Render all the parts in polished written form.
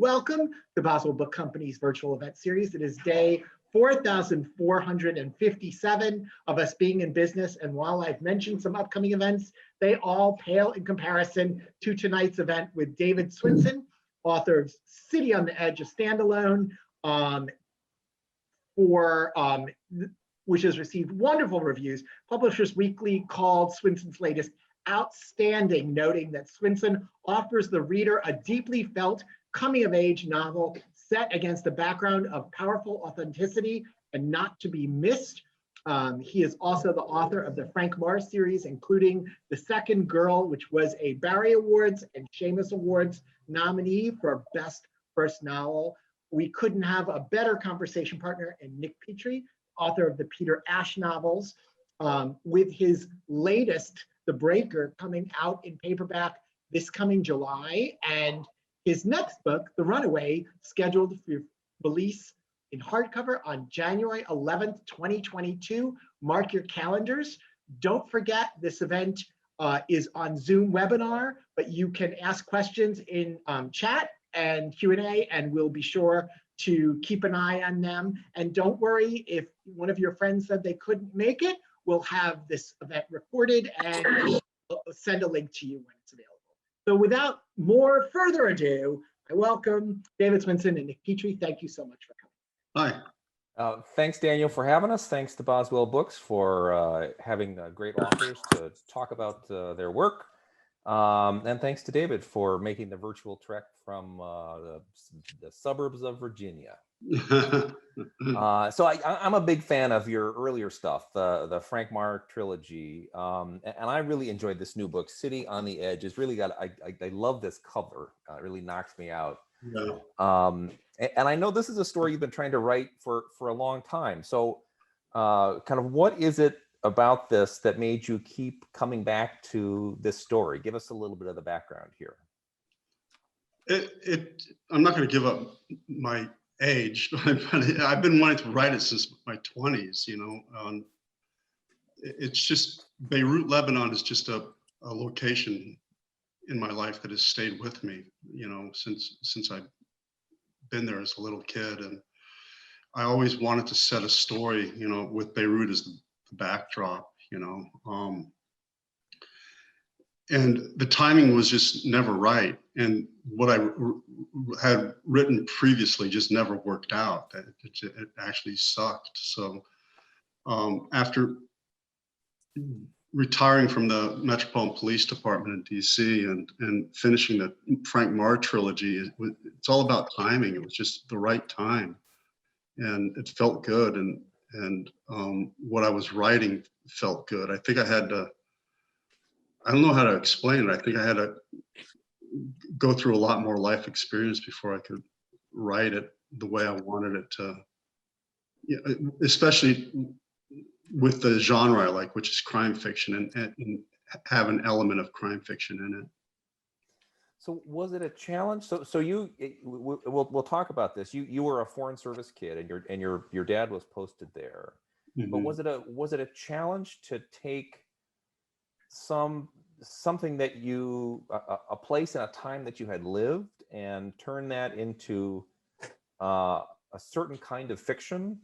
Welcome to Boswell Book Company's virtual event series. It is day 4,457 of us being in business. And while I've mentioned some upcoming events, they all pale in comparison to tonight's event with David Swinson, author of City on the Edge, a standalone, which has received wonderful reviews. Publishers Weekly called Swinson's latest outstanding, noting that Swinson offers the reader a deeply felt coming-of-age novel set against a background of powerful authenticity and not to be missed. He is also the author of the Frank Marr series, including The Second Girl, which was a Barry Awards and Shamus Awards nominee for Best First Novel. We couldn't have a better conversation partner in Nick Petrie, author of the Peter Ash novels, with his latest, The Breaker, coming out in paperback this coming July, and his next book, The Runaway, scheduled for release in hardcover on January 11th, 2022. Mark your calendars. Don't forget, this event is on Zoom webinar, but you can ask questions in chat and Q&A, and we'll be sure to keep an eye on them. And don't worry, if one of your friends said they couldn't make it, we'll have this event recorded and we'll send a link to you when it's available. So without more further ado, I welcome David Swinson and Nick Petrie. Thank you so much for coming. Hi. Thanks, Daniel, for having us. Thanks to Boswell Books for having great authors to talk about their work. And thanks to David for making the virtual trek from the suburbs of Virginia. So I'm a big fan of your earlier stuff, the Frank Marr trilogy, and I really enjoyed this new book, City on the Edge. It's really got, I love this cover. It really knocks me out. Yeah. And I know this is a story you've been trying to write for a long time. So kind of what is it about this that made you keep coming back to this story? Give us a little bit of the background here. I'm not going to give up my age, but I've been wanting to write it since my 20s, you know. It's just, Beirut, Lebanon is just a location in my life that has stayed with me, you know, since I've been there as a little kid. And I always wanted to set a story, you know, with Beirut as the backdrop, you know. And the timing was just never right. And what I had written previously just never worked out. It actually sucked. So after retiring from the Metropolitan Police Department in DC and finishing the Frank Marr trilogy, it's all about timing. It was just the right time. And it felt good. And what I was writing felt good. I think I had to, I don't know how to explain it. I think I had to go through a lot more life experience before I could write it the way I wanted it to, you know, especially with the genre I like, which is crime fiction, and have an element of crime fiction in it. So was it a challenge? So you, we'll talk about this. You were a Foreign Service kid, and your dad was posted there. Mm-hmm. But was it a challenge to take something that you, a place and a time that you had lived, and turn that into a certain kind of fiction?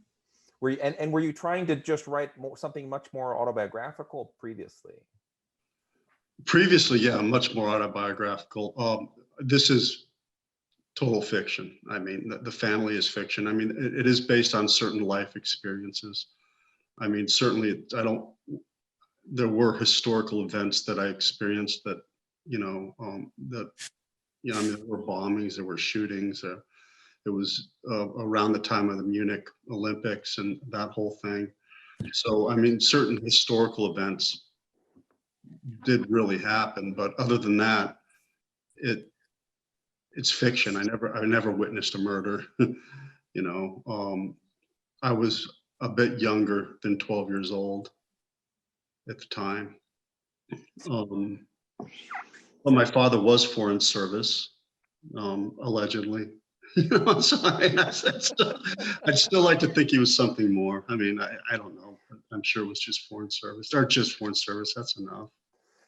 Were you trying to just write something much more autobiographical previously? Previously, yeah, much more autobiographical. This is total fiction. I mean, the family is fiction. I mean, it is based on certain life experiences. I mean, certainly, there were historical events that I experienced that, you know, I mean, there were bombings, there were shootings. It was around the time of the Munich Olympics and that whole thing. So, I mean, certain historical events did really happen, but other than that, it's fiction. I never witnessed a murder. You know, I was a bit younger than 12 years old at the time. Well, my father was Foreign Service, allegedly. You know, so I'd still like to think he was something more. I mean, I don't know. I'm sure it was just Foreign Service, or just Foreign Service. That's enough.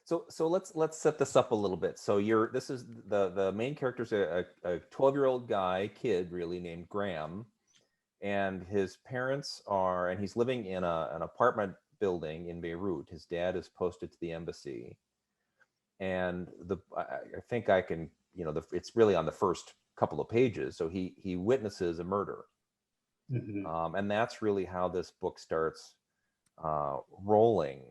So let's set this up a little bit. So this is the main character's a 12-year-old kid really, named Graham, and his parents are, and he's living in an apartment building in Beirut. His dad is posted to the embassy, and I think I can, it's really on the first couple of pages. So he witnesses a murder, and that's really how this book starts rolling.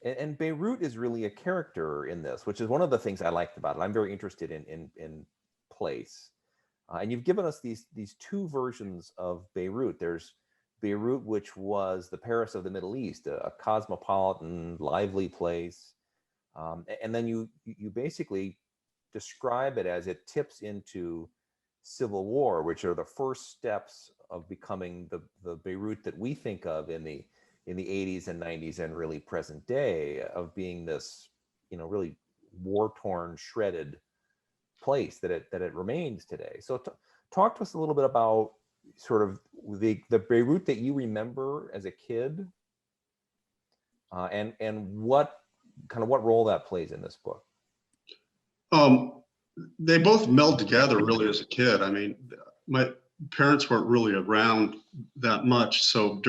And Beirut is really a character in this, which is one of the things I liked about it. I'm very interested in place. And you've given us these two versions of Beirut. There's Beirut, which was the Paris of the Middle East, a cosmopolitan, lively place. And then you basically describe it as it tips into civil war, which are the first steps of becoming the Beirut that we think of in the 80s and 90s and really present day, of being this, really war-torn, shredded place that it remains today. So talk to us a little bit about sort of the Beirut that you remember as a kid, and what role that plays in this book. They both meld together really as a kid. I mean, my parents weren't really around that much, so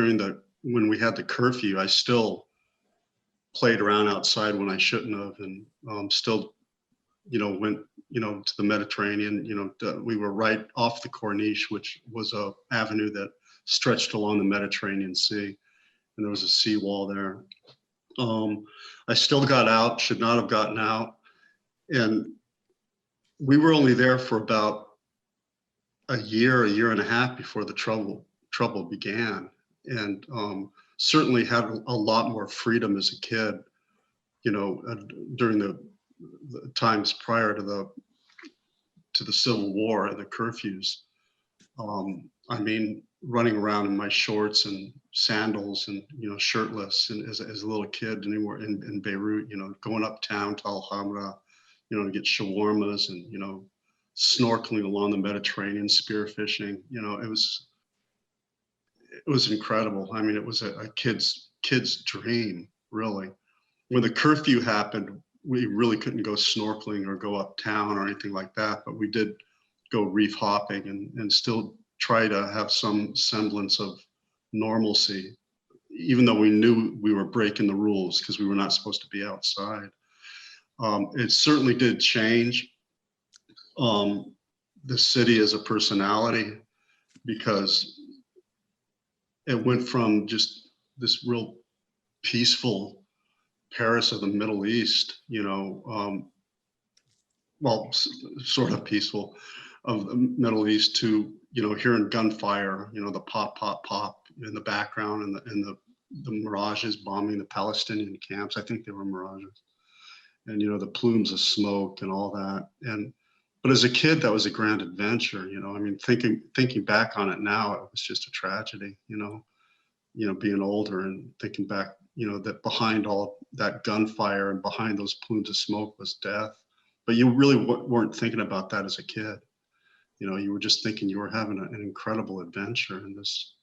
when we had the curfew, I still played around outside when I shouldn't have, and still, went, to the Mediterranean. We were right off the Corniche, which was a avenue that stretched along the Mediterranean Sea, and there was a seawall there. I still got out, should not have gotten out, and we were only there for about a year and a half before the trouble began, and certainly had a lot more freedom as a kid, during the times prior to the Civil War and the curfews. I mean, running around in my shorts and sandals and, shirtless, and as a little kid anywhere in Beirut, going uptown to Al Hamra, to get shawarmas and, snorkeling along the Mediterranean, spearfishing. It was incredible. I mean, it was a kid's dream, really. When the curfew happened, we really couldn't go snorkeling or go uptown or anything like that, but we did go reef hopping and still try to have some semblance of normalcy, even though we knew we were breaking the rules because we were not supposed to be outside. It certainly did change the city as a personality, because it went from just this real peaceful Paris of the Middle East, well, sort of peaceful, of the Middle East, to, hearing gunfire, the pop, pop, pop in the background, and the mirages bombing the Palestinian camps. I think they were mirages. And, the plumes of smoke and all that. But as a kid, that was a grand adventure, I mean, thinking back on it now, it was just a tragedy, being older and thinking back, that behind all that gunfire and behind those plumes of smoke was death. But you really weren't thinking about that as a kid. You were just thinking you were having an incredible adventure in this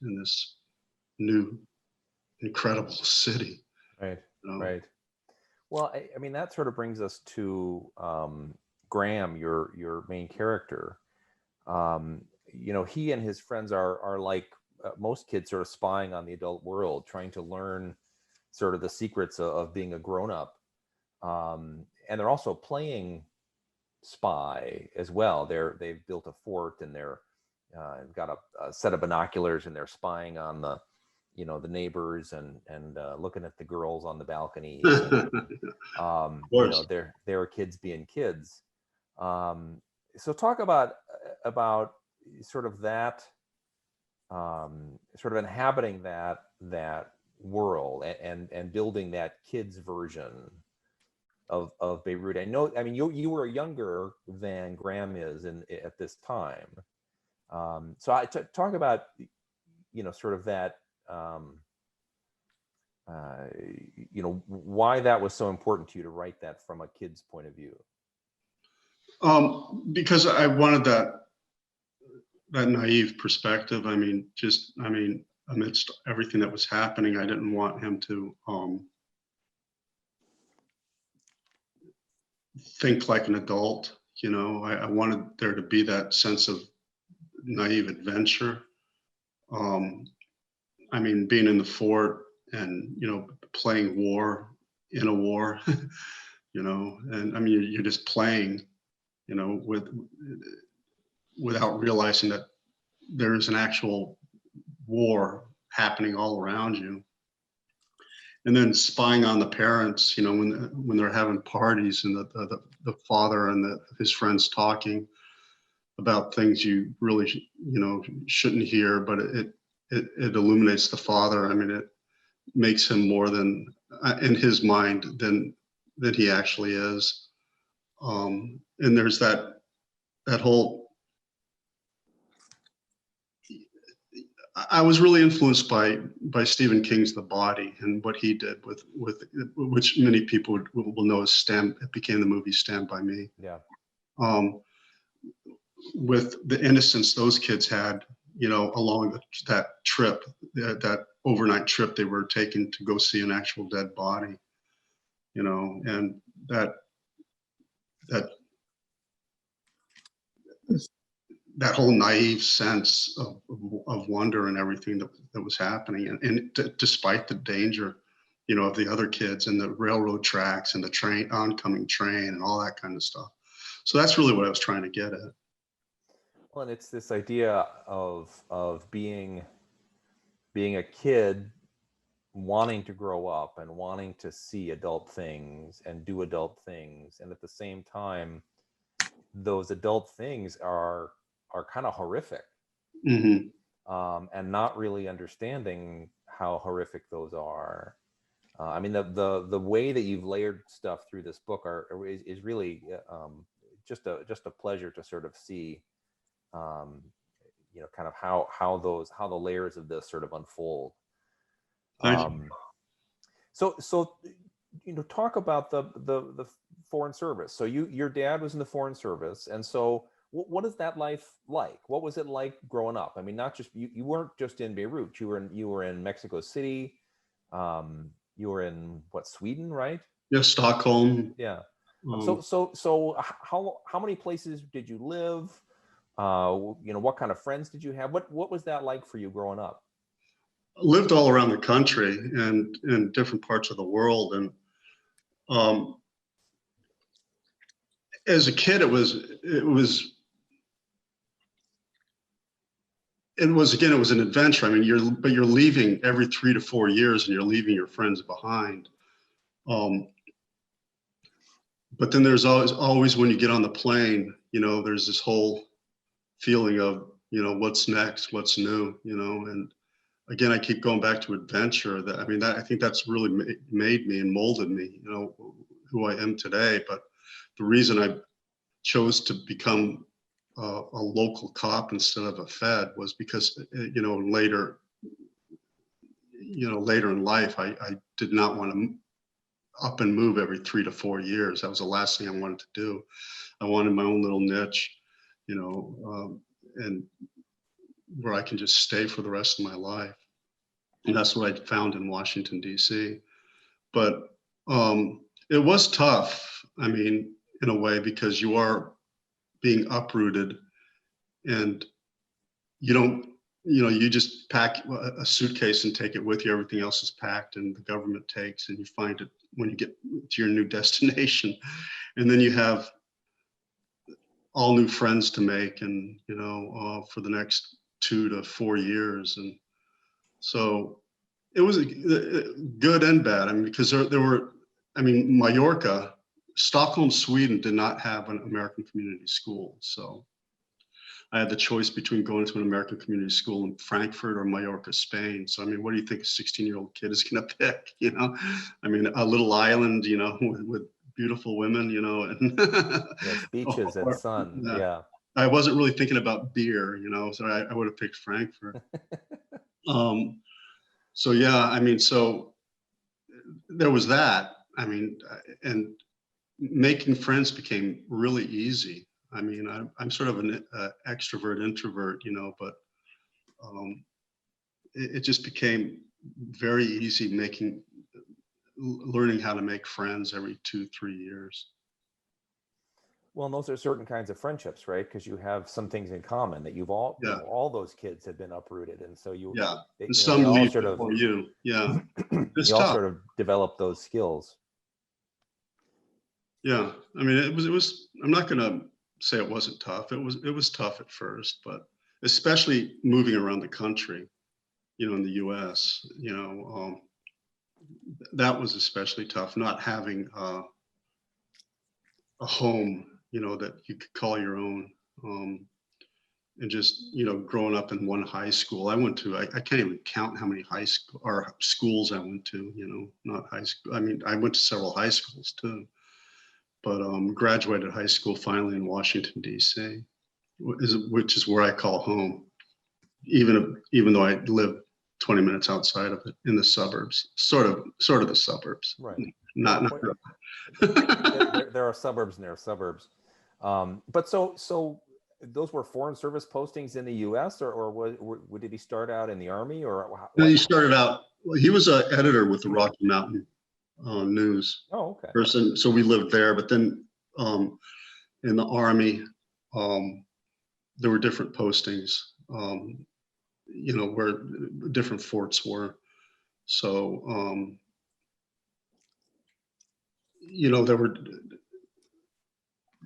new, incredible city. Right, right. Well, I mean, that sort of brings us to Graham, your main character. He and his friends are like most kids, sort of spying on the adult world, trying to learn sort of the secrets of being a grown-up. And they're also playing spy as well. They've built a fort, and they're got a set of binoculars, and they're spying on the neighbors and looking at the girls on the balconies. And, they're kids being kids. So talk about sort of that, sort of inhabiting that world and building that kids version of Beirut. I mean, you were younger than Graham is at this time. So talk about, sort of that, why that was so important to you to write that from a kid's point of view. Because I wanted that naive perspective. I mean, amidst everything that was happening, I didn't want him to think like an adult. You know, I wanted there to be that sense of naive adventure. Um, I mean, being in the fort and, you know, playing war in a war, you know, and I mean, you're just playing, you know, without realizing that there's an actual war happening all around you. And then spying on the parents, you know, when they're having parties and the father and his friends talking about things you really, you know, shouldn't hear, but it illuminates the father. I mean, it makes him more than, in his mind, than he actually is. And there's that whole. I was really influenced by Stephen King's The Body and what he did with which many people will know as Stand. It became the movie Stand by Me. Yeah. With the innocence those kids had, you know, along that trip, that overnight trip they were taking to go see an actual dead body, you know, and that whole naive sense of wonder and everything that was happening, and despite the danger, you know, of the other kids and the railroad tracks and the oncoming train and all that kind of stuff. So that's really what I was trying to get at. Well, and it's this idea of being a kid wanting to grow up and wanting to see adult things and do adult things, and at the same time those adult things are kind of horrific. Mm-hmm. And not really understanding how horrific those are. I mean, the way that you've layered stuff through this book is really just a pleasure to sort of see, you know, kind of how the layers of this sort of unfold. Thank you. So you know, talk about the foreign service. So your dad was in the foreign service, and so what is that life like? What was it like growing up? I mean, not just you weren't just in Beirut. You were in Mexico City. You were in what, Sweden, right? Yeah, Stockholm. Yeah. So how many places did you live? You know, what kind of friends did you have? What was that like for you growing up? Lived all around the country and in different parts of the world, and um, as a kid, it was again, it was an adventure. I mean, you're leaving every 3 to 4 years, and you're leaving your friends behind. But then there's always when you get on the plane, you know, there's this whole feeling of, you know, what's next, what's new, you know. And again, I keep going back to adventure. That, I mean, that I think that's really made me and molded me, you know, who I am today. But the reason I chose to become a local cop instead of a Fed was because, you know, later in life, I did not want to up and move every 3 to 4 years. That was the last thing I wanted to do. I wanted my own little niche, you know, and where I can just stay for the rest of my life. And that's what I found in Washington, D.C. But it was tough. I mean, in a way, because you are being uprooted, and you don't, you know, you just pack a suitcase and take it with you. Everything else is packed, and the government takes, and you find it when you get to your new destination. And then you have all new friends to make, and, you know, for the next 2 to 4 years. And so it was good and bad. I mean, because there were, I mean, Stockholm, Sweden did not have an American community school. So I had the choice between going to an American community school in Frankfurt or Mallorca, Spain. So, I mean, what do you think a 16-year-old kid is going to pick? You know, I mean, a little island, you know, with beautiful women, you know, and Yes, beaches and sun. Yeah. I wasn't really thinking about beer, you know, so I would have picked Frankfurt. So yeah, I mean, so there was that. I mean, and making friends became really easy. I mean, I'm sort of an extrovert introvert, you know, but it just became very easy learning how to make friends every 2, 3 years. Well, and those are certain kinds of friendships, right? Because you have some things in common that you've all, Yeah, all those kids have been uprooted, and so yeah. And they some all leave sort of, before you. Yeah, it's you all tough. sort of develop those skills. Yeah, I mean, it was. I'm not gonna say it wasn't tough. It was tough at first, but especially moving around the country, in the U.S., that was especially tough. Not having a home, that you could call your own, and just growing up in one high school. I can't even count how many high school or schools I went to. Not high school. I mean, I went to several high schools too, but graduated high school finally in Washington D.C., which is where I call home, even though I live 20 minutes outside of it in the suburbs, sort of the suburbs. Right. Not There are suburbs and there are suburbs. But so those were Foreign Service postings in the U.S. or did he start out in the Army or He what? started out. He was an editor with the Rocky Mountain News Oh, okay. person, so we lived there. But then in the Army, there were different postings, where different forts were. So there were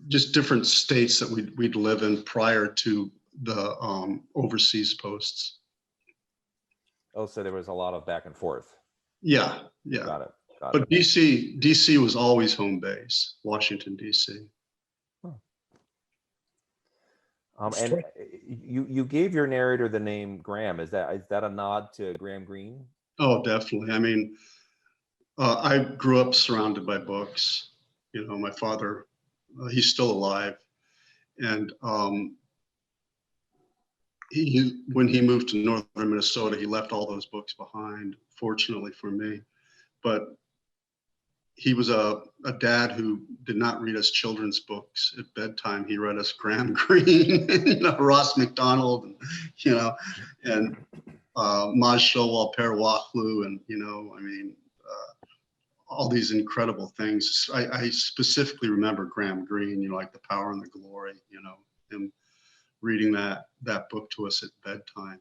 just different states that we'd live in prior to the overseas posts. Oh, so there was a lot of back and forth. Yeah, yeah. Got it. But DC was always home base. Washington D.C. And you gave your narrator the name Graham. Is that a nod to Graham Greene? Oh, definitely. I mean, I grew up surrounded by books. My father, he's still alive, and when he moved to northern Minnesota, he left all those books behind, fortunately for me. But he was a dad who did not read us children's books at bedtime. He read us Graham Greene, Ross McDonald, and Maj Showal Perawachlu, and I mean, all these incredible things. I specifically remember Graham Greene, like The Power and the Glory, him reading that book to us at bedtime,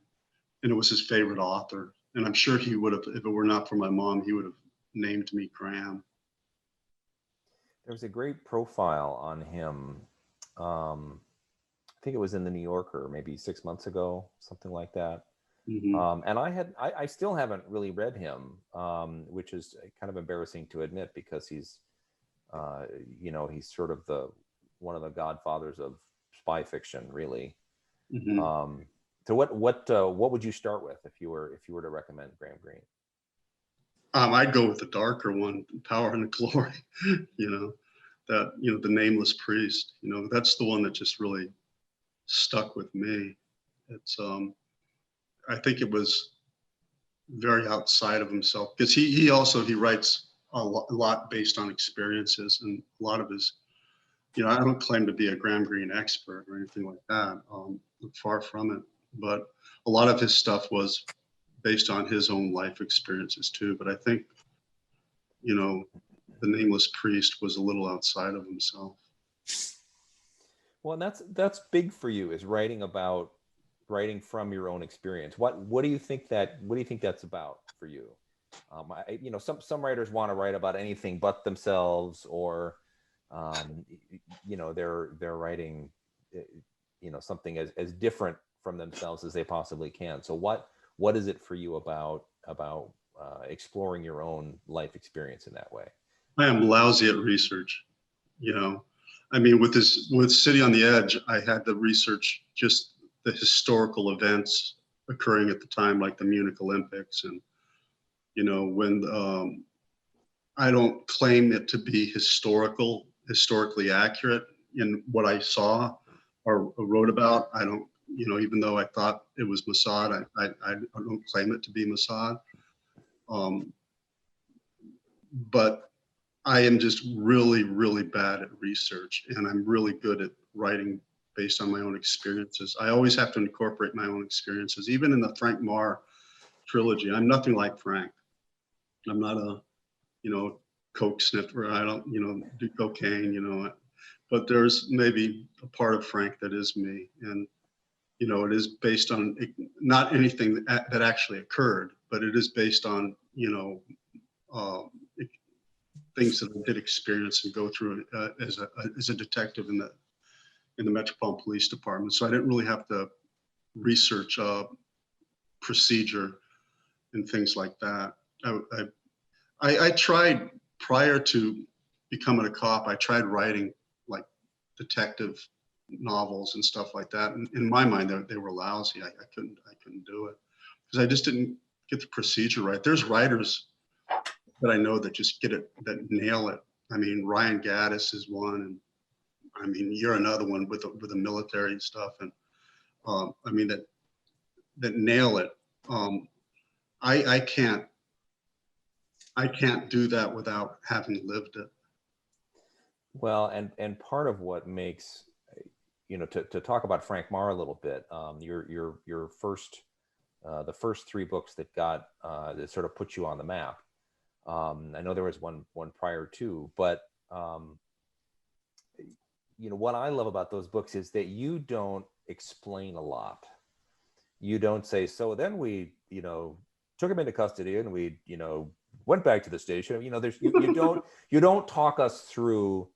and it was his favorite author. And I'm sure he would have, if it were not for my mom, he would have named me Graham. There was a great profile on him. I think it was in the New Yorker maybe 6 months ago, something like that. Mm-hmm. And I still haven't really read him, which is kind of embarrassing to admit because he's sort of one of the godfathers of spy fiction, really. Mm-hmm. So what would you start with if you were to recommend Graham Greene? I'd go with the darker one, Power and the Glory. The Nameless Priest. That's the one that just really stuck with me. It's I think it was very outside of himself because he writes a lot based on experiences, and a lot of his, I don't claim to be a Graham Greene expert or anything like that. Far from it, but a lot of his stuff was based on his own life experiences too. But I think, The Nameless Priest was a little outside of himself. Well, and that's big for you, is writing from your own experience. What do you think that's about for you? Some writers want to write about anything but themselves, or they're writing something as different from themselves as they possibly can. So what is it for you about exploring your own life experience in that way? I am lousy at research. I mean, with City on the Edge, I had to research just the historical events occurring at the time, like the Munich Olympics, and when I don't claim it to be historically accurate in what I saw or wrote about. I don't, even though I thought it was Mossad, I don't claim it to be Mossad. But I am just really, really bad at research, and I'm really good at writing based on my own experiences. I always have to incorporate my own experiences, even in the Frank Marr trilogy. I'm nothing like Frank. I'm not a, coke sniffer. I don't, do cocaine. but there's maybe a part of Frank that is me. And, you know, it is based on not anything that actually occurred, but it is based on, you know, things that I did experience and go through as a detective in the Metropolitan Police Department. So I didn't really have to research procedure and things like that. I tried, prior to becoming a cop, I tried writing like detective novels and stuff like that. And in my mind, they were lousy. I couldn't do it because I just didn't get the procedure right. There's writers that I know that just get it, that nail it. I mean, Ryan Gaddis is one, and I mean, you're another one with the military stuff, and I mean that nail it. I can't do that without having lived it. Well, and part of what makes, you know, to talk about Frank Marr a little bit, your first, the first three books that got that sort of put you on the map. I know there was one prior to, but you know, what I love about those books is that you don't explain a lot. You don't say, so then we, you know, took him into custody and we, you know, went back to the station. You know, there's you don't talk us through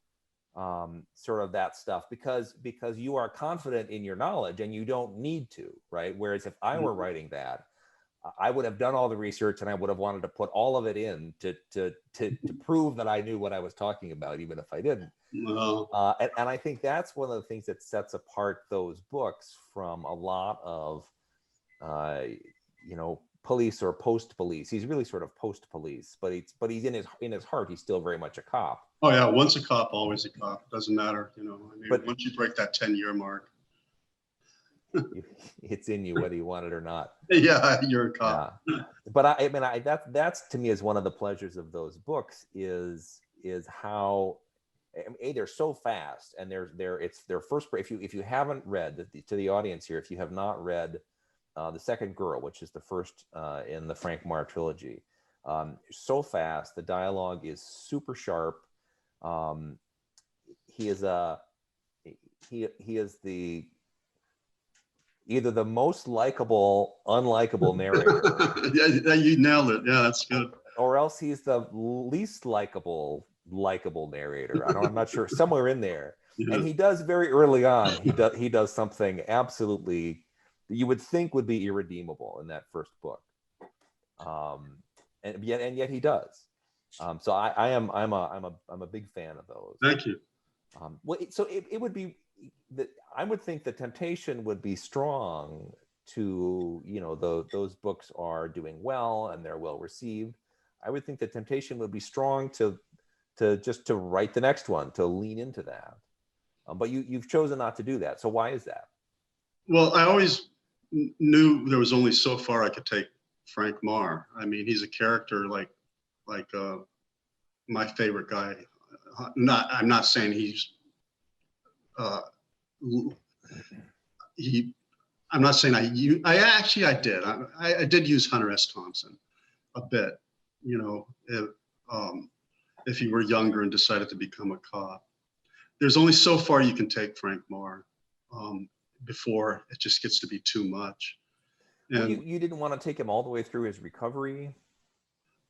sort of that stuff because you are confident in your knowledge and you don't need to, right? Whereas if I were writing that, I would have done all the research and I would have wanted to put all of it in to prove that I knew what I was talking about, even if I didn't. No. And I think that's one of the things that sets apart those books from a lot of, you know, police or post-police. He's really sort of post-police, but he's in his heart, he's still very much a cop. Oh yeah, once a cop, always a cop. Doesn't matter, you know. I mean, But once you break that 10-year mark, it's in you whether you want it or not. yeah, you're a cop. Yeah. But I mean, that's to me is one of the pleasures of those books is how, I mean, they're so fast, and it's their first. If you haven't read, to the audience here, if you have not read The Second Girl, which is the first in the Frank Marr trilogy, so fast, the dialogue is super sharp. He is the either the most likable, unlikable narrator. Yeah, you nailed it. Yeah, that's good. Or else he's the least likable narrator. I'm not sure, somewhere in there. Yeah. And he does very early on, he does something absolutely you would think would be irredeemable in that first book. And yet he does. So I'm a big fan of those. Thank you. So it would be that I would think the temptation would be strong to, you know, those books are doing well and they're well received. I would think the temptation would be strong to just to write the next one, to lean into that. But you've chosen not to do that. So why is that? Well, I always knew there was only so far I could take Frank Marr. I mean, he's a character like my favorite guy. I'm not saying he's I'm not saying I did use Hunter S. Thompson a bit, you know, if you were younger and decided to become a cop. There's only so far you can take Frank Marr before it just gets to be too much. And well, you didn't want to take him all the way through his recovery?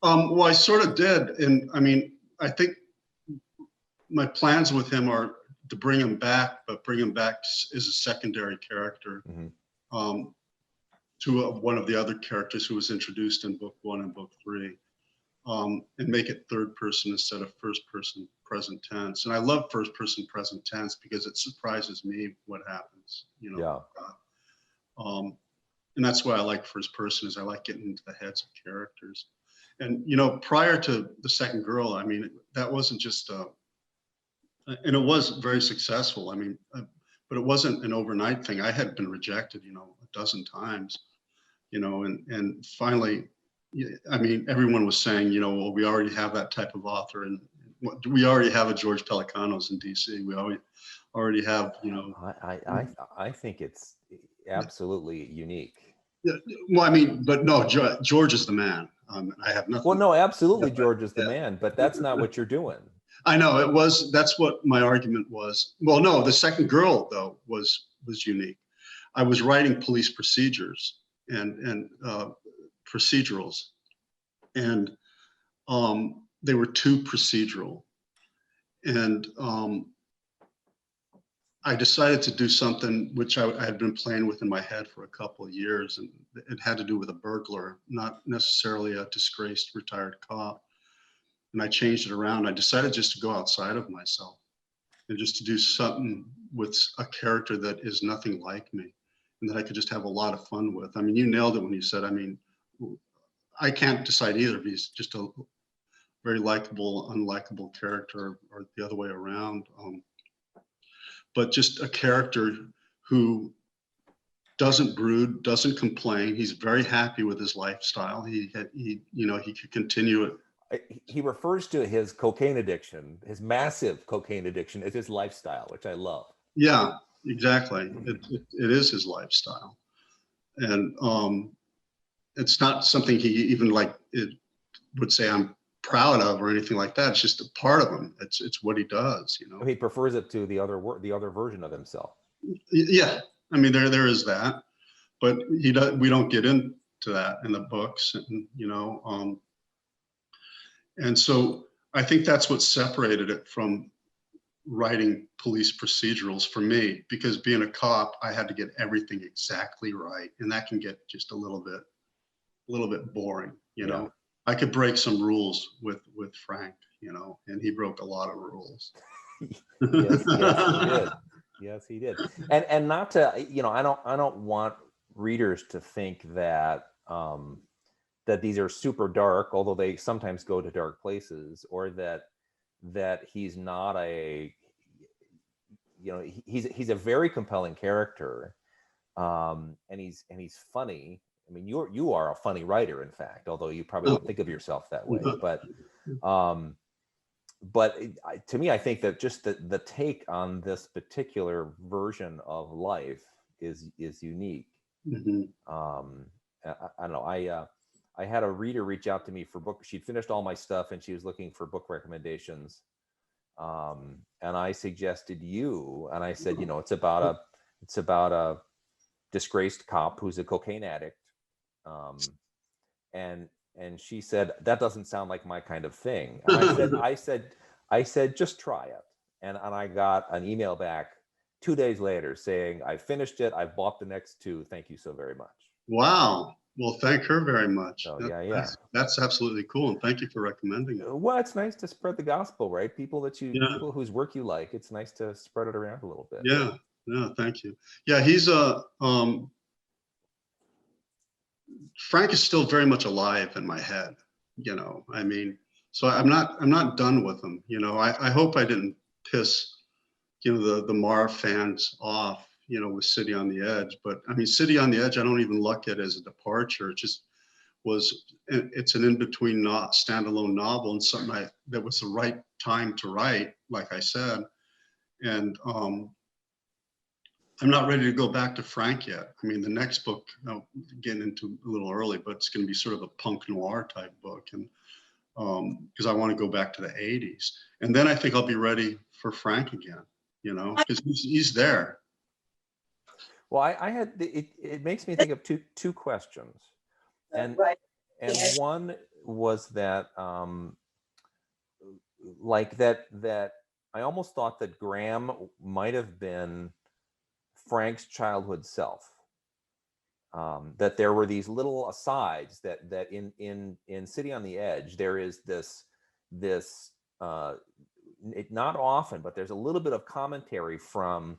Well, I sort of did. And I mean, I think my plans with him are to bring him back, but bring him back as a secondary character to one of the other characters who was introduced in book 1 and book 3, and make it third person instead of first person present tense. And I love first person present tense because it surprises me what happens, you know. Yeah. And that's why I like first person, is I like getting into the heads of characters. And, you know, prior to The Second Girl, I mean, that wasn't just and it was very successful. I mean, but it wasn't an overnight thing. I had been rejected, you know, a dozen times, you know, and finally, I mean, everyone was saying, you know, well, we already have that type of author, and we already have a George Pelecanos in DC. We already have, you know. I think it's absolutely unique. Yeah, well, I mean, but no, George is the man. I have nothing. Well, no, absolutely, George is the man, but that's not what you're doing. I know it was. That's what my argument was. Well, no, the second girl though was unique. I was writing police procedures and procedurals, and they were too procedural, and I decided to do something which I had been playing with in my head for a couple of years, and it had to do with a burglar, not necessarily a disgraced retired cop. And I changed it around. I decided just to go outside of myself and just to do something with a character that is nothing like me and that I could just have a lot of fun with. I mean, you nailed it when you said, I mean, I can't decide either if he's just a very likable, unlikable character or the other way around. But just a character who doesn't brood, doesn't complain. He's very happy with his lifestyle. He could continue it. He refers to his cocaine addiction, his massive cocaine addiction, as his lifestyle, which I love. Yeah, exactly. It is his lifestyle. And it's not something he even would say I'm proud of or anything like that. It's just a part of him. It's what he does, you know. He prefers it to the other version of himself. Yeah, I mean there is that, but we don't get into that in the books, and and so I think that's what separated it from writing police procedurals for me, because being a cop, I had to get everything exactly right, and that can get just a little bit boring, you know. Yeah. I could break some rules with Frank, and he broke a lot of rules. Yes, he did. Yes, he did. And not to, I don't want readers to think that that these are super dark, although they sometimes go to dark places, or that he's not he's a very compelling character, and he's funny. I mean, you are a funny writer, in fact, although you probably don't think of yourself that way. But to me, I think that just the take on this particular version of life is unique. Mm-hmm. I don't know. I had a reader reach out to me for book. She'd finished all my stuff and she was looking for book recommendations. And I suggested you, and I said, it's about a disgraced cop who's a cocaine addict. And she said, that doesn't sound like my kind of thing. And I said, just try it. And I got an email back 2 days later saying, I finished it. I've bought the next 2. Thank you so very much. Wow. Well, thank her very much. So, that's absolutely cool. And thank you for recommending it. Well, it's nice to spread the gospel, right? People whose work you like, it's nice to spread it around a little bit. Yeah. No, thank you. Yeah. He's Frank is still very much alive in my head, I mean, so I'm not done with him. I hope I didn't piss, the Marv fans off, with City on the Edge, but I mean, City on the Edge, I don't even look at it as a departure. It just it's an in-between standalone novel and something that was the right time to write, like I said. And I'm not ready to go back to Frank yet. I mean, the next book, I'm getting into a little early, but it's going to be sort of a punk noir type book. And because I want to go back to the 80s. And then I think I'll be ready for Frank again, because he's there. Well, I had, it makes me think of two questions. And one was that, that I almost thought that Graham might have been Frank's childhood self. That there were these little asides that in City on the Edge, there is this not often, but there's a little bit of commentary from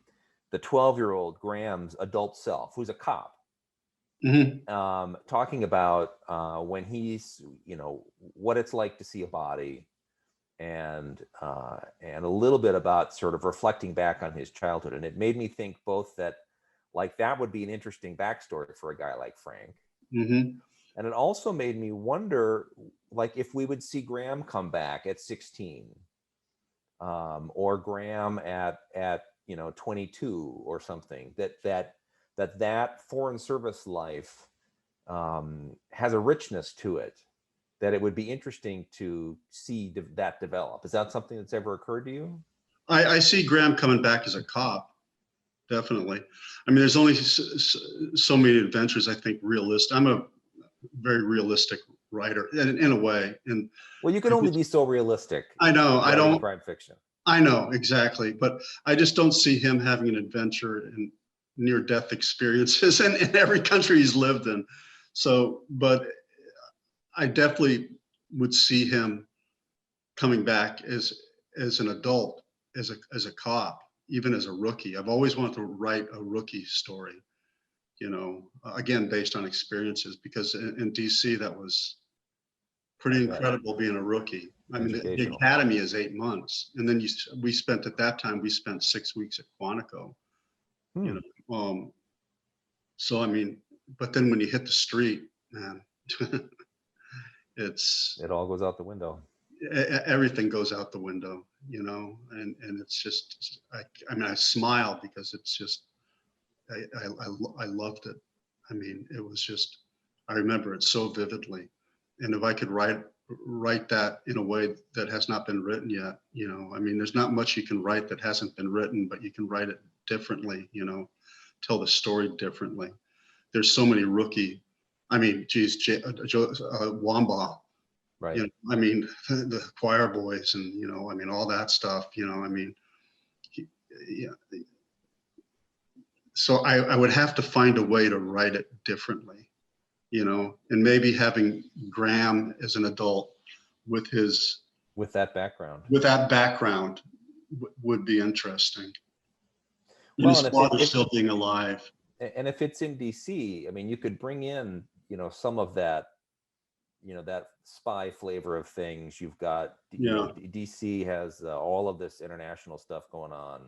the 12-year-old Graham's adult self, who's a cop. Mm-hmm. Talking about when he's, what it's like to see a body, and a little bit about sort of reflecting back on his childhood. And it made me think both that, like, that would be an interesting backstory for a guy like Frank. Mm-hmm. And it also made me wonder, like, if we would see Graham come back at 16, or Graham at 22 or something, that foreign service life has a richness to it that it would be interesting to see that develop. Is that something that's ever occurred to you? I see Graham coming back as a cop, definitely. I mean, there's only so many adventures, I think, realistic. I'm a very realistic writer in a way. And Well, you can only be so realistic. I know, I don't, crime fiction. I know, exactly. But I just don't see him having an adventure in near-death experiences in every country he's lived in. So, but I definitely would see him coming back as an adult, as a cop, even as a rookie. I've always wanted to write a rookie story, you know, again, based on experiences, because in DC, that was pretty incredible being a rookie. I mean, the academy is 8 months. And then we spent, at that time, we spent 6 weeks at Quantico, you know. So, I mean, but then when you hit the street, man, it all goes out the window. Everything goes out the window, you know, and it's just, I mean, I smile because it's just, I loved it. I mean, it was just, I remember it so vividly. And if I could write that in a way that has not been written yet, you know, I mean, there's not much you can write that hasn't been written, but you can write it differently, you know, tell the story differently. There's so many rookie, I mean, geez, Wamba, right? You know, I mean, the choir boys, and you know, I mean, all that stuff. You know, I mean, yeah. So I would have to find a way to write it differently, you know, and maybe having Graham as an adult with that background would be interesting. Well, his father still being alive. And if it's in DC, I mean, you could bring in, you know, some of that, you know, that spy flavor of things. You've got, you know, DC has all of this international stuff going on.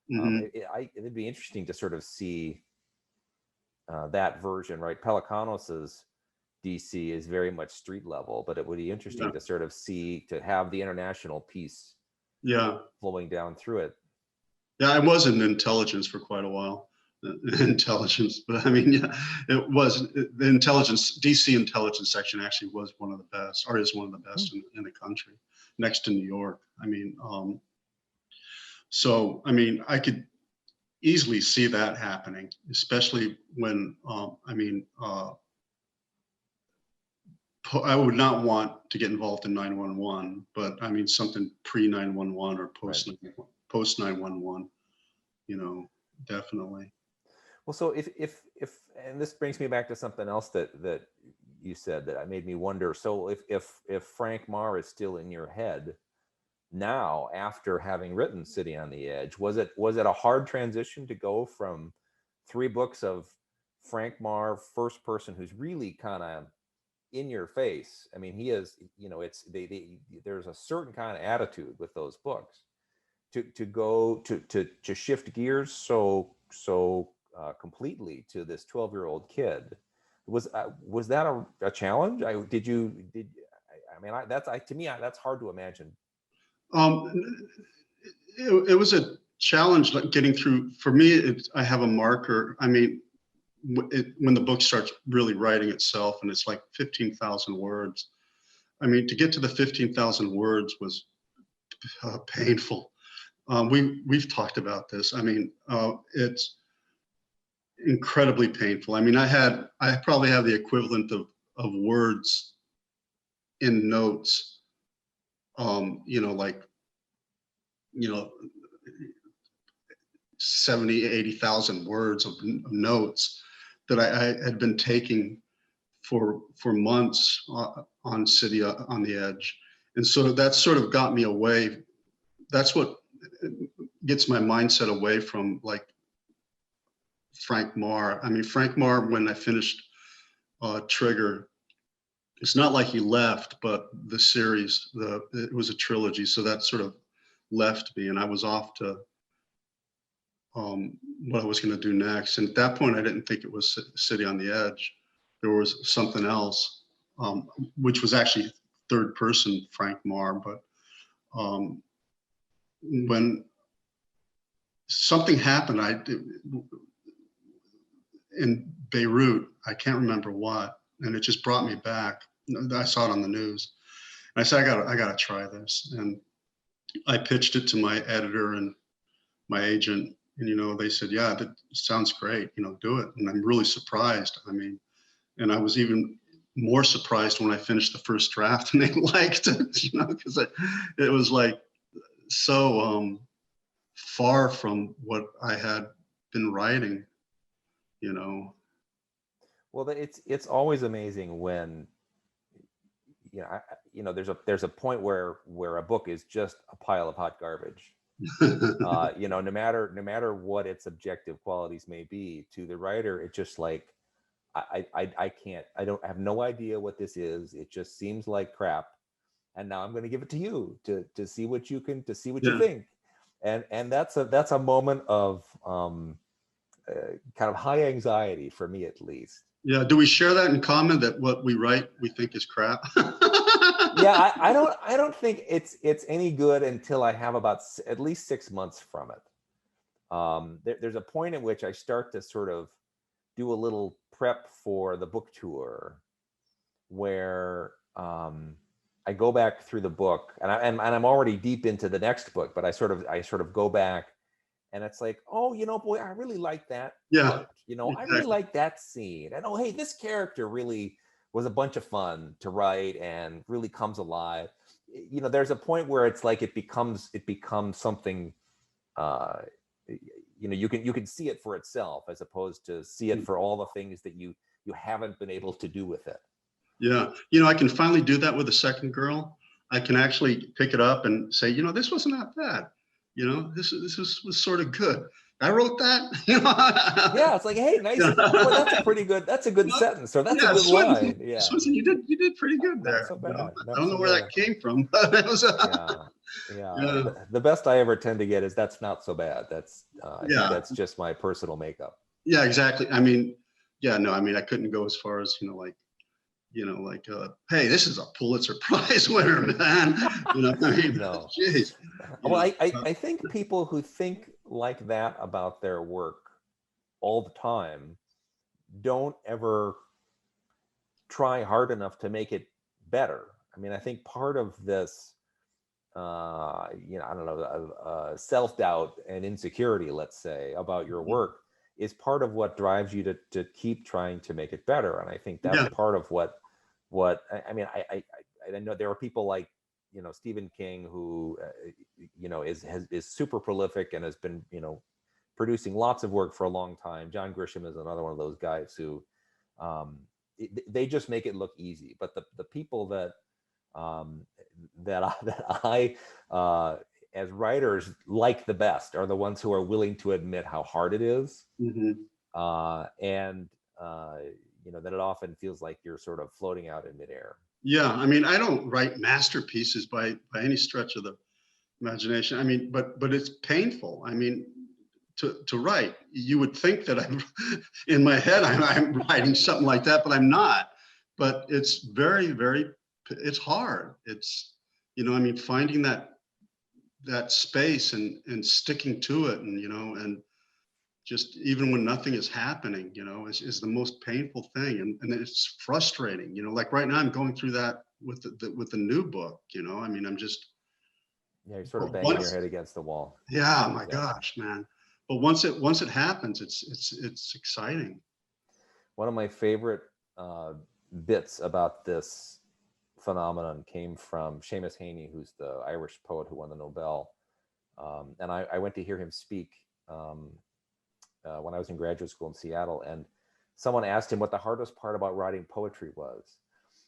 It'd be interesting to sort of see that version, right? Pelicanos's DC is very much street level, but it would be interesting to sort of see, to have the international piece flowing down through it. Yeah, I was in intelligence for quite a while. Intelligence, but I mean, yeah, it was the intelligence, DC intelligence section actually was one of the best, or is one of the best in the country, next to New York. I mean, so I mean, I could easily see that happening, especially when I mean, I would not want to get involved in 911, but I mean something pre 911 or post 911, you know, definitely. Well, so if and this brings me back to something else that you said that made me wonder. So if Frank Marr is still in your head now after having written City on the Edge, was it a hard transition to go from 3 books of Frank Marr, first person, who's really kind of in your face? I mean, he is, you know, it's there's a certain kind of attitude with those books, to go to shift gears so completely to this 12-year-old kid. Was that a challenge? I mean, to me, that's hard to imagine. It was a challenge, like getting through. For me, I have a marker. I mean, when the book starts really writing itself, and it's like 15,000 words. I mean, to get to the 15,000 words was painful. We've talked about this. I mean, it's incredibly painful. I mean, I probably have the equivalent of words in notes, you know, like, you know, 70, 80,000 words of notes that I had been taking for months on City on the Edge. And so that sort of got me away. That's what gets my mindset away from like Frank Marr. I mean, Frank Marr, when I finished Trigger, it's not like he left, but the series, it was a trilogy. So that sort of left me, and I was off to what I was going to do next. And at that point, I didn't think it was City on the Edge. There was something else, which was actually third person Frank Marr. But when something happened, in Beirut, I can't remember what, and it just brought me back. I saw it on the news. I said, I gotta try this. And I pitched it to my editor and my agent, and, you know, they said, yeah, that sounds great, you know, do it. And I'm really surprised. I mean, and I was even more surprised when I finished the first draft and they liked it, you know, because it was like so far from what I had been writing, you know. Well, it's always amazing when, you know, there's a point where a book is just a pile of hot garbage. You know, no matter what its objective qualities may be, to the writer, it's just like, I can't, I have no idea what this is. It just seems like crap. And now I'm going to give it to you to see what you can, to see what you think. And that's a moment of kind of high anxiety for me, at least. Yeah. Do we share that in common, that what we write, we think is crap? Yeah, I don't think it's any good until I have about at least 6 months from it. There's a point in which I start to sort of do a little prep for the book tour, where I go back through the book, and I'm already deep into the next book, but I sort of go back, and it's like, oh, you know, boy, I really like that part. You know, exactly. I really like that scene, and oh, hey, this character really was a bunch of fun to write and really comes alive. You know, there's a point where it's like it becomes something. You know, you can see it for itself, as opposed to see it for all the things that you haven't been able to do with it. Yeah, you know, I can finally do that with The Second Girl. I can actually pick it up and say, you know, this wasn't that bad. You know, this was sort of good. I wrote that. You know? Yeah, it's like, hey, nice. Boy, that's a good sentence, or that's a good line. Yeah, Swinson, you did pretty good there. Not so bad. You know? I don't know where that came from, but it was. Yeah. The best I ever tend to get is, that's not so bad. That's I think that's just my personal makeup. Yeah, exactly. I mean, yeah, no, I mean, I couldn't go as far as, hey, this is a Pulitzer Prize winner, man. You know, I mean, no. Geez. Well, I think people who think like that about their work all the time don't ever try hard enough to make it better. I mean, I think part of this, I don't know, self-doubt and insecurity, let's say, about your work is part of what drives you to keep trying to make it better. And I think that's part of what I mean, I know there are people like, Stephen King, who, is super prolific and has been, producing lots of work for a long time. John Grisham is another one of those guys who, they just make it look easy. But the people that I as writers like the best are the ones who are willing to admit how hard it is. And that it often feels like you're sort of floating out in midair. Yeah, I mean, I don't write masterpieces by any stretch of the imagination. I mean, but it's painful. I mean, to write, you would think that I'm in my head I'm writing something like that, but I'm not. But it's very, very, it's hard. It's, I mean, finding that space and sticking to it, and and just even when nothing is happening, is the most painful thing, and it's frustrating. Like right now I'm going through that with the new book. I mean, I'm just you're sort of banging your head against the wall. Yeah, my gosh, man. But once it happens, it's exciting. One of my favorite bits about this phenomenon came from Seamus Heaney, who's the Irish poet who won the Nobel. And I went to hear him speak when I was in graduate school in Seattle, and someone asked him what the hardest part about writing poetry was.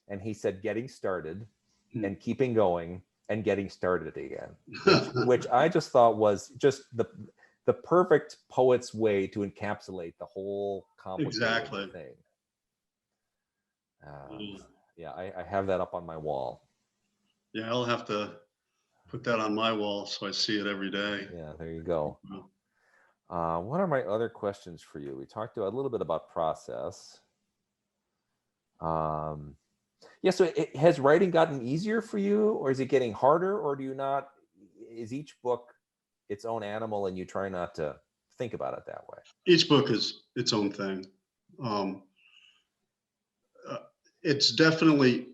And he said, getting started and keeping going and getting started again, which I just thought was just the perfect poet's way to encapsulate the whole complicated thing. Yeah, I have that up on my wall. Yeah, I'll have to put that on my wall so I see it every day. Yeah, there you go. What are my other questions for you? We talked a little bit about process. Yeah, so has writing gotten easier for you, or is it getting harder, or is each book its own animal and you try not to think about it that way? Each book is its own thing. It's definitely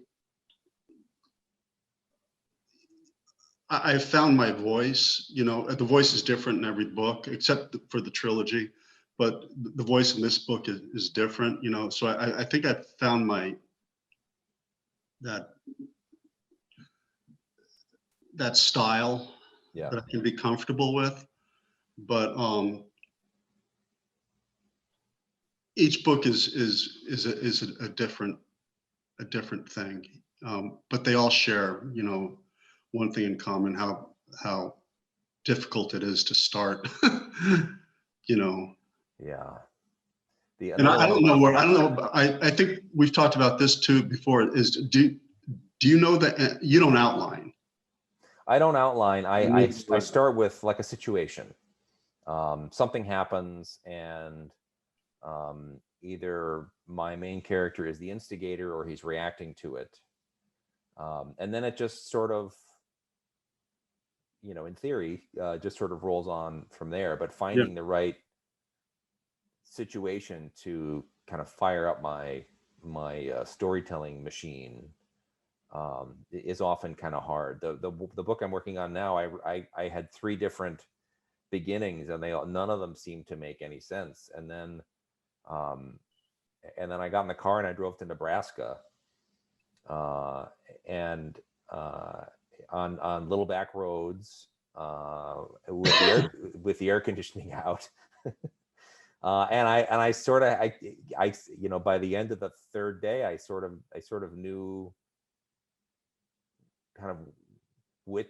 I found my voice. You know, the voice is different in every book, except for the trilogy. But the voice in this book is different. You know, so I think I found that style Yeah. that I can be comfortable with. But each book is a different thing. But they all share, you know, one thing in common: how difficult it is to start. You know. Yeah. And Another I one don't know where, I don't know, I think we've talked about this too before, is do you know that you don't outline? I don't outline. I I start with like a situation. Something happens, and either my main character is the instigator or he's reacting to it. And then it just sort of, you know, in theory, just sort of rolls on from there. But finding the right situation to kind of fire up my storytelling machine is often kind of hard. The book I'm working on now, I had 3 different beginnings, and none of them seemed to make any sense. And then I got in the car and I drove to Nebraska, and on little back roads, with the air conditioning out. And I sort of, I, you know, by the end of the 3rd day, I sort of knew kind of I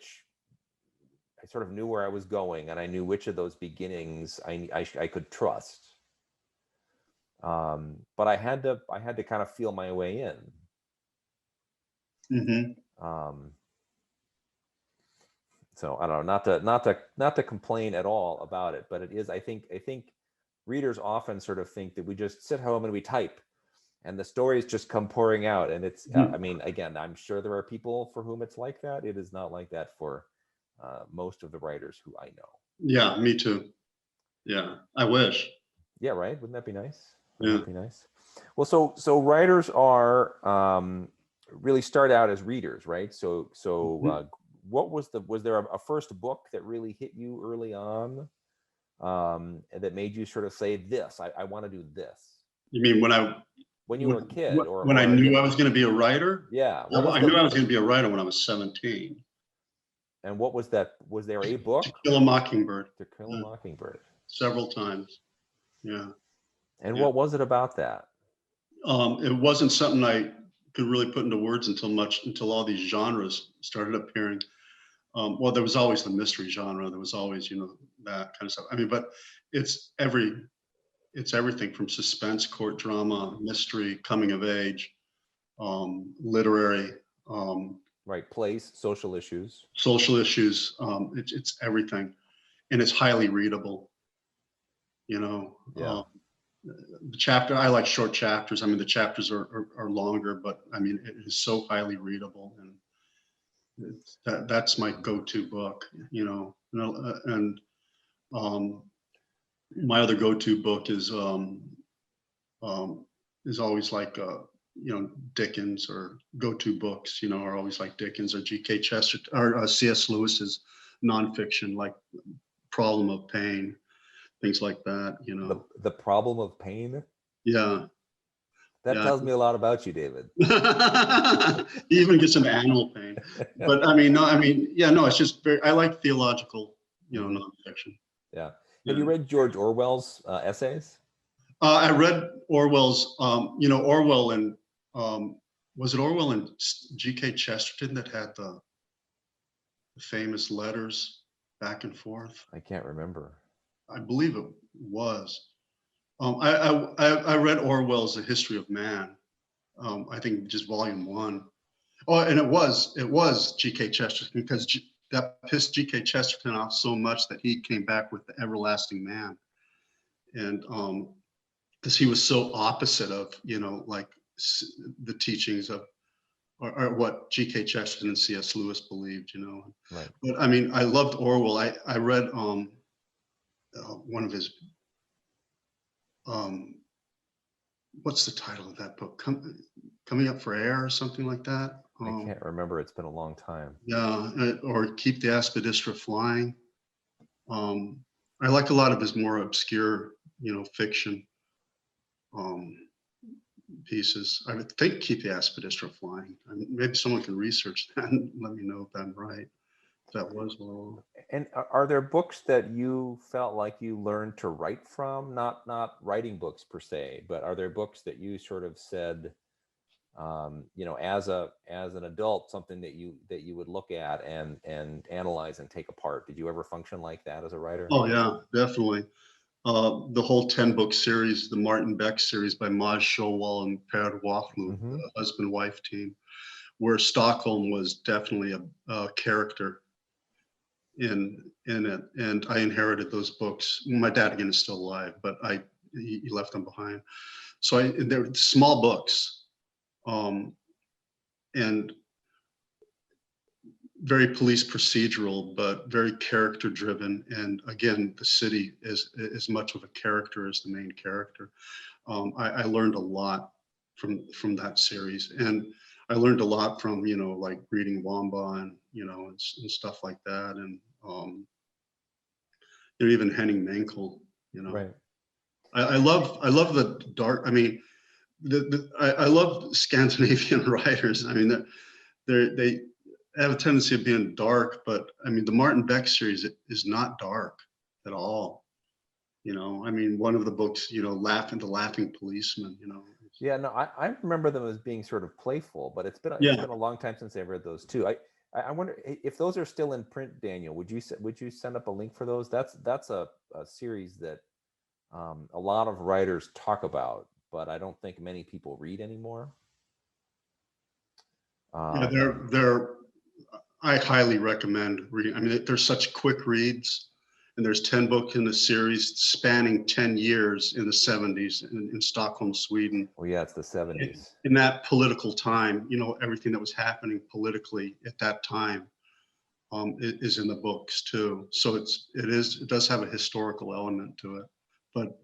sort of knew where I was going, and I knew which of those beginnings I could trust. But I had to kind of feel my way in. Mm-hmm. So I don't know, not to complain at all about it, but it is, I think readers often sort of think that we just sit home and we type, and the stories just come pouring out. And it's, I mean, again, I'm sure there are people for whom it's like that. It is not like that for most of the writers who I know. Yeah, me too. Yeah, I wish. Yeah, right. Wouldn't that be nice? Yeah. Wouldn't that be nice? Well, so writers are really start out as readers, right? So what was there a first book that really hit you early on, that made you sort of say, this, I want to do this? You mean When you were a kid, or when I you knew know, I was going to be a writer? yeah. I knew I was going to be a writer when I was 17. And what was that? Was there a book? To Kill a Mockingbird. To Kill a Mockingbird. Several times. Yeah. And what was it about that? It wasn't something I could really put into words until all these genres started appearing. Well, there was always the mystery genre. There was always, you know, that kind of stuff. I mean, but it's everything from suspense, court drama, mystery, coming of age, literary, right, place, social issues. Social issues. It's everything, and it's highly readable. You know, Yeah. The chapter, I like short chapters. I mean, the chapters are longer, but I mean, it is so highly readable, and that's my go-to book. You know, and my other go-to book is always like you know, Dickens, or go-to books, you know, are always like Dickens or G.K. Chesterton or C.S. Lewis's nonfiction, like Problem of Pain, things like that, you know. The Problem of Pain? Yeah. That tells me a lot about you, David. He even gets some animal pain. But I mean, no, I mean, yeah, no, it's just I like theological, you know, nonfiction. Yeah. Have you read George Orwell's essays? I read Orwell's, you know, Orwell and, was it Orwell and G.K. Chesterton that had the famous letters back and forth? I can't remember. I believe it was. I read Orwell's The History of Man. I think just volume 1. Oh, and it was G.K. Chesterton, because that pissed G.K. Chesterton off so much that he came back with The Everlasting Man. And because he was so opposite of, you know, like the teachings of, or what G.K. Chesterton and C.S. Lewis believed, you know. Right. But I mean, I loved Orwell. I read one of his, what's the title of that book? Coming Up for Air or something like that. I can't remember. It's been a long time. Yeah, or Keep the Aspidistra Flying. I like a lot of his more obscure, fiction pieces. I would think Keep the Aspidistra Flying. I mean, maybe someone can research that and let me know if I'm right. That was well. And are there books that you felt like you learned to write from? Not writing books per se, but are there books that you sort of said, as an adult, something that you would look at and analyze and take apart? Did you ever function like that as a writer? Oh yeah, definitely. The whole 10-book series, the Martin Beck series by Maj Showal and Per Waflu, Mm-hmm. the husband-wife team, where Stockholm was definitely a character in it, and I inherited those books. My dad again is still alive, but he left them behind. So they're small books, and very police procedural, but very character driven. And again, the city is as much of a character as the main character. I learned a lot from that series, and I learned a lot from like reading Wamba and and stuff like that, and even Henning Mankell. Right. I love the dark. I mean, I love Scandinavian writers. I mean, they have a tendency of being dark, but I mean, the Martin Beck series is not dark at all. I mean, one of the books, the Laughing Policeman. Yeah, no, I remember them as being sort of playful, but it's been a long time since I've read those too. I wonder if those are still in print, Daniel. Would you send up a link for those? That's a series that a lot of writers talk about, but I don't think many people read anymore. Yeah, they're. I highly recommend reading. I mean, they're such quick reads, and there's 10 books in the series spanning 10 years in the 70s in Stockholm, Sweden. Well, yeah, it's the 70s. In that political time, everything that was happening politically at that time is in the books too. So it does have a historical element to it, but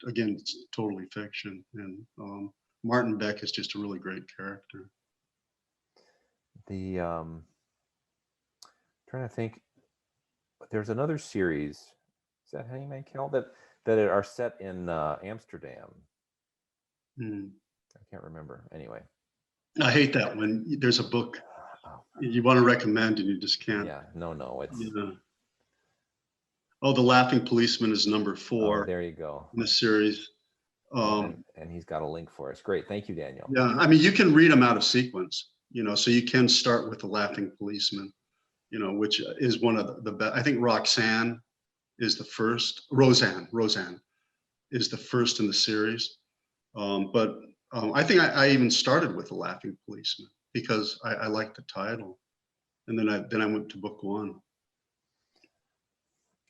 again, it's totally fiction. And Martin Beck is just a really great character. The trying to think, there's another series. Is that Henning Mankell that are set in Amsterdam? I can't remember. Anyway, I hate that when there's a book you want to recommend and you just can't. Yeah, no, it's. Yeah. Oh, The Laughing Policeman is number 4. Oh, there you go. In the series. And he's got a link for us. Great, thank you, Daniel. Yeah, I mean, you can read them out of sequence. So you can start with The Laughing Policeman, which is one of the best. I think Roxanne is the first. Roseanne is the first in the series. But I think I even started with The Laughing Policeman because I liked the title, and then I went to book 1.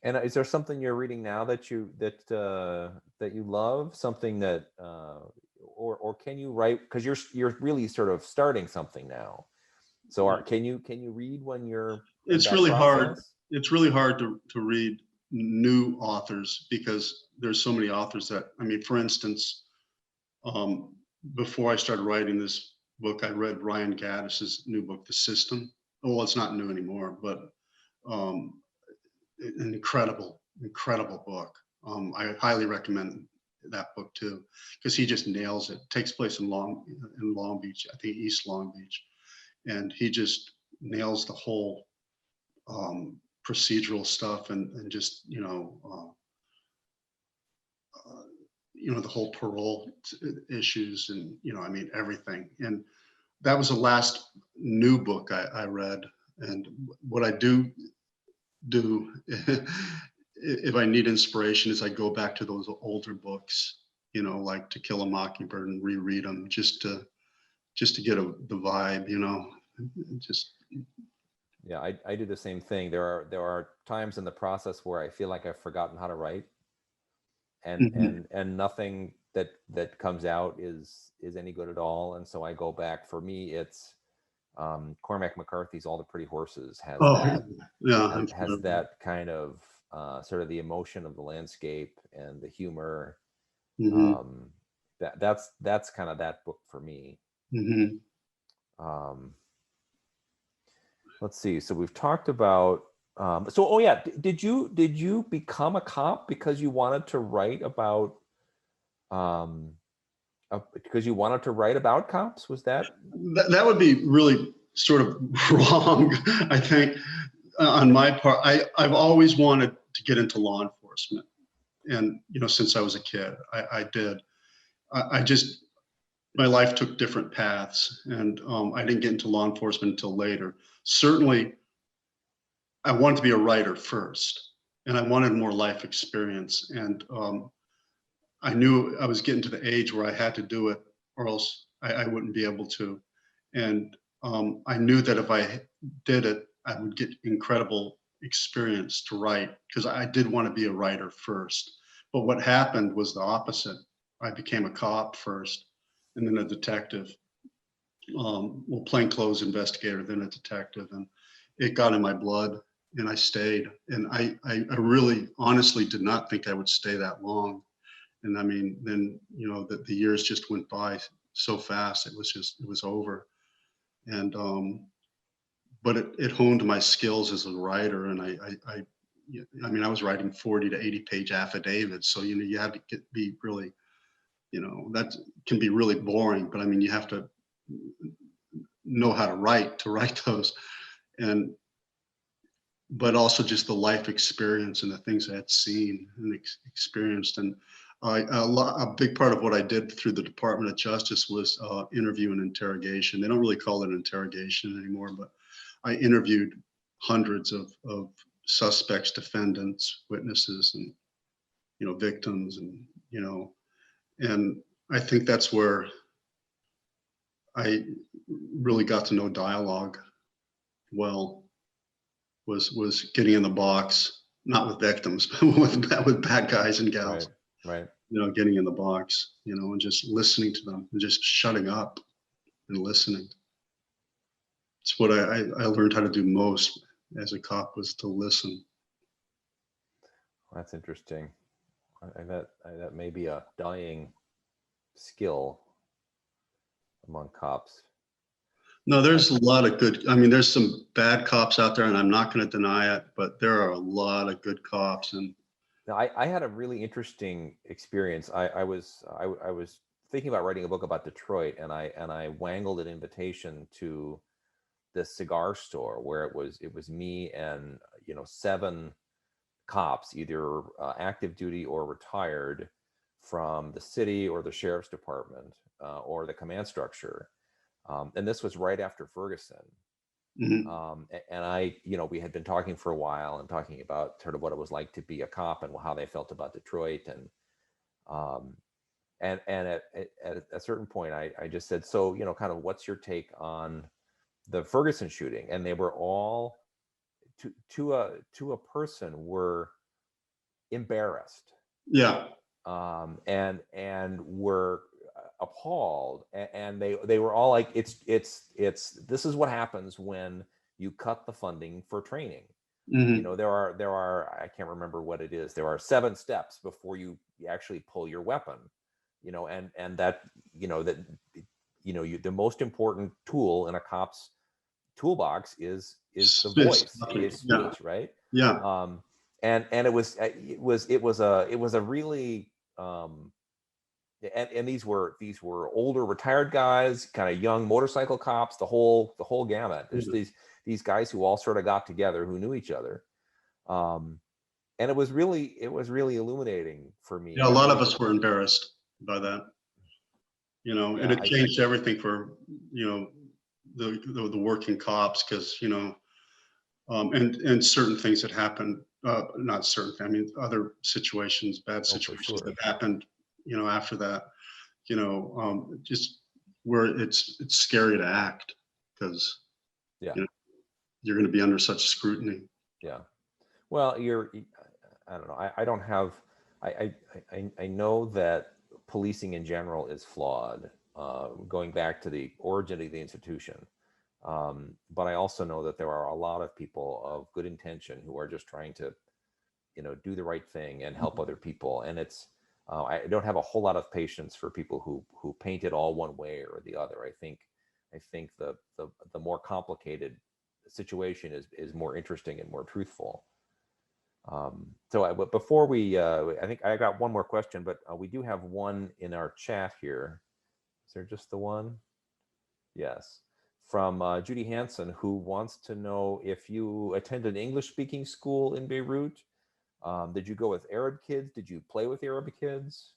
And is there something you're reading now that you love? Something that or can you write, because you're really sort of starting something now. So can you read when you're? It's really hard. It's really hard to read new authors because there's so many authors that, I mean, for instance, before I started writing this book, I read Ryan Gaddis's new book, The System. Well, it's not new anymore, but an incredible book. I highly recommend that book too, because he just nails it. It takes place in Long Beach, I think East Long Beach, and he just nails the whole procedural stuff and just the whole parole issues and I mean everything. And that was the last new book I read. And what I do if I need inspiration is I go back to those older books, like To Kill a Mockingbird, and reread them just to get the vibe, just. Yeah, I do the same thing. There are times in the process where I feel like I've forgotten how to write, and nothing that comes out is any good at all. And so I go back. For me, it's Cormac McCarthy's All the Pretty Horses has that kind of sort of the emotion of the landscape and the humor. That's kind of that book for me. let's see. So we've talked about, oh yeah, did you become a cop because you wanted to write about, because you wanted to write about cops? Was that? That would be really sort of wrong, I think, on my part. I've always wanted to get into law enforcement. And, since I was a kid, I did. I just, my life took different paths, and I didn't get into law enforcement until later. Certainly, I wanted to be a writer first, and I wanted more life experience. And I knew I was getting to the age where I had to do it, or else I wouldn't be able to. And I knew that if I did it, I would get incredible experience to write, because I did want to be a writer first. But what happened was the opposite. I became a cop first, and then a detective. Well, plainclothes investigator, then a detective, and it got in my blood, and I stayed. And I really honestly did not think I would stay that long. And I mean, then, the years just went by so fast. It was over. And, but it honed my skills as a writer. And I mean, I was writing 40 to 80 page affidavits. So, you had to be really, that can be really boring, but I mean, you have to know how to write those. And, but also just the life experience and the things I had seen and experienced. And a big part of what I did through the Department of Justice was interview and interrogation. They don't really call it interrogation anymore, but I interviewed hundreds of suspects, defendants, witnesses, and victims, and and I think that's where I really got to know dialogue well. Was getting in the box, not with victims, but with bad guys and gals. Right. Getting in the box, and just listening to them and just shutting up and listening. It's what I learned how to do most as a cop, was to listen. That's interesting. That may be a dying skill among cops. No, there's a lot of good. I mean, there's some bad cops out there, and I'm not going to deny it, but there are a lot of good cops. And now, I had a really interesting experience. I was thinking about writing a book about Detroit, and I wangled an invitation to this cigar store where it was me and 7 cops, either active duty or retired, from the city or the sheriff's department or the command structure. And this was right after Ferguson. mhm. And we had been talking for a while and talking about sort of what it was like to be a cop and how they felt about Detroit. And at a certain point, I just said, so, kind of what's your take on the Ferguson shooting? And they were all, to a person, were embarrassed. Yeah. And were appalled, and they were all like, it's this is what happens when you cut the funding for training. Mhm. There are I can't remember what it is. There are 7 steps before you actually pull your weapon. And that the most important tool in a cop's toolbox is the voice, is speech, Yeah. right? Yeah. And it was a really and these were older retired guys, kind of young motorcycle cops, the whole gamut. There's these guys who all sort of got together, who knew each other, and it was really illuminating for me. Yeah. A lot of us were embarrassed by that, and it changed everything for, the working cops, because, and certain things that happened, not certain, I mean, other situations, bad situations that happened, after that, just where it's scary to act, because you're going to be under such scrutiny. Yeah. Well, I don't know. I don't have, I know that policing in general is flawed, going back to the origin of the institution. But I also know that there are a lot of people of good intention who are just trying to, do the right thing and help other people. And it's, I don't have a whole lot of patience for people who paint it all one way or the other. I think the more complicated situation is more interesting and more truthful. But before we, I think I got one more question, but we do have one in our chat here. Is there just the one? Yes. From Judy Hansen, who wants to know if you attended English-speaking school in Beirut. Did you go with Arab kids? Did you play with Arab kids?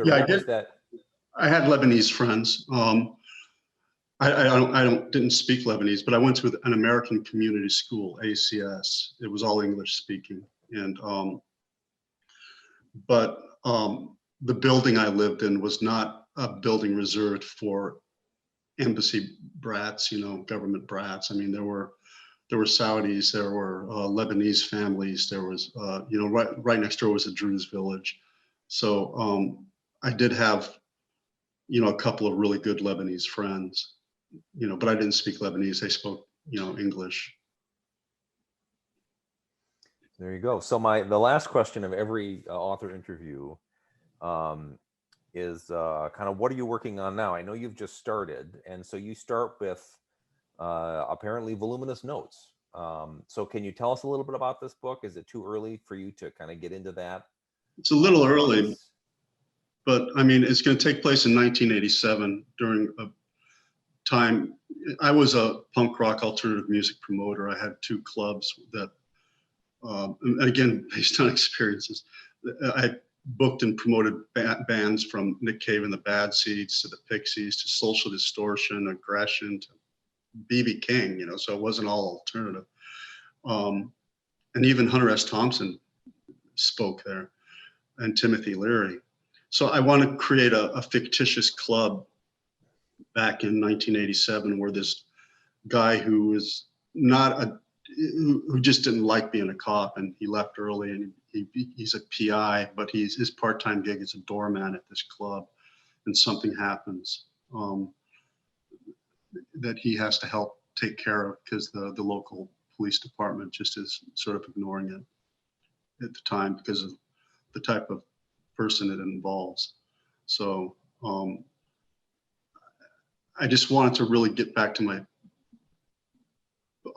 Yeah, I what was did. that? I had Lebanese friends. Didn't speak Lebanese, but I went to an American community school, ACS. It was all English speaking, and the building I lived in was not a building reserved for embassy brats, government brats. I mean, there were Saudis, there were Lebanese families, there was right next door was a Druze village. So I did have a couple of really good Lebanese friends, but I didn't speak Lebanese. They spoke English. There you go. So the last question of every author interview is kind of, what are you working on now? I know you've just started, and so you start with apparently voluminous notes. So can you tell us a little bit about this book? Is it too early for you to kind of get into that? It's a little early, but I mean, it's going to take place in 1987 during a time. I was a punk rock alternative music promoter. I had 2 clubs that, again, based on experiences, I booked and promoted bands from Nick Cave and the Bad Seeds to the Pixies to Social Distortion, Aggression to B.B. King, so it wasn't all alternative. And even Hunter S. Thompson spoke there, and Timothy Leary. So I want to create a fictitious club back in 1987 where this guy who was who just didn't like being a cop, and he left early, and he's a PI, but his part-time gig is a doorman at this club, and something happens that he has to help take care of because the local police department just is sort of ignoring it at the time because of the type of person it involves. So I just wanted to really get back to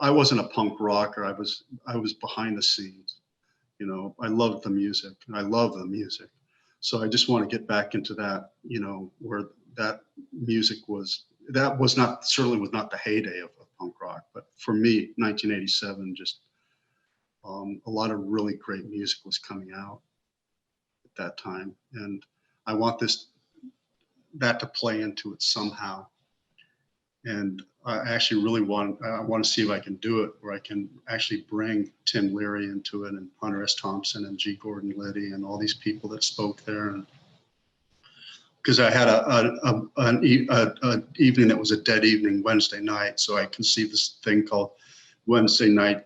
I wasn't a punk rocker. I was behind the scenes. I loved the music, and I love the music. So I just want to get back into that, where that music certainly was not the heyday of punk rock. But for me, 1987, just a lot of really great music was coming out at that time. And I want that to play into it somehow. And I actually really want to see if I can do it, where I can actually bring Tim Leary into it, and Hunter S. Thompson and G. Gordon Liddy and all these people that spoke there. And because I had an evening that was a dead evening, Wednesday night, so I conceived this thing called Wednesday night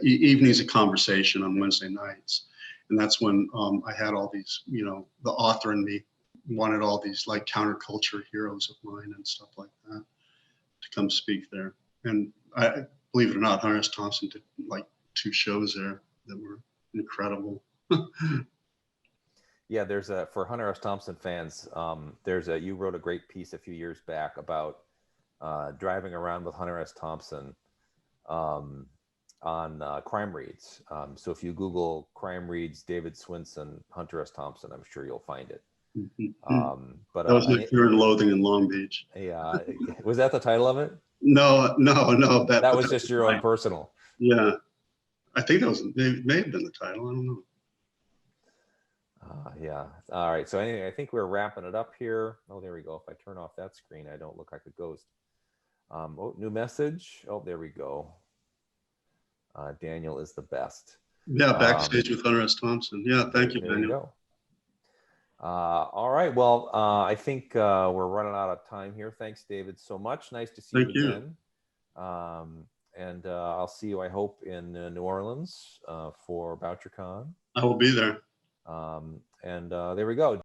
evenings of conversation on Wednesday nights, and that's when I had all these, the author in me wanted all these like counterculture heroes of mine and stuff like that to come speak there. And I believe it or not, Hunter S. Thompson did like 2 shows there that were incredible. Yeah, for Hunter S. Thompson fans, you wrote a great piece a few years back about driving around with Hunter S. Thompson on crime reads. So if you Google crime reads David Swinson, Hunter S. Thompson, I'm sure you'll find it. But that was my Fear and Loathing in Long Beach. Yeah, was that the title of it? No. That was just your own personal. Yeah, I think that may have been the title. I don't know. Yeah. All right. So anyway, I think we're wrapping it up here. Oh, there we go. If I turn off that screen, I don't look like a ghost. Oh, new message. Oh, there we go. Daniel is the best. Yeah, backstage with Hunter S. Thompson. Yeah, thank you, Daniel. There you go. All right. Well, I think we're running out of time here. Thanks, David, so much. Nice to see you again. And I'll see you, I hope, in New Orleans for BoucherCon. I will be there. And there we go.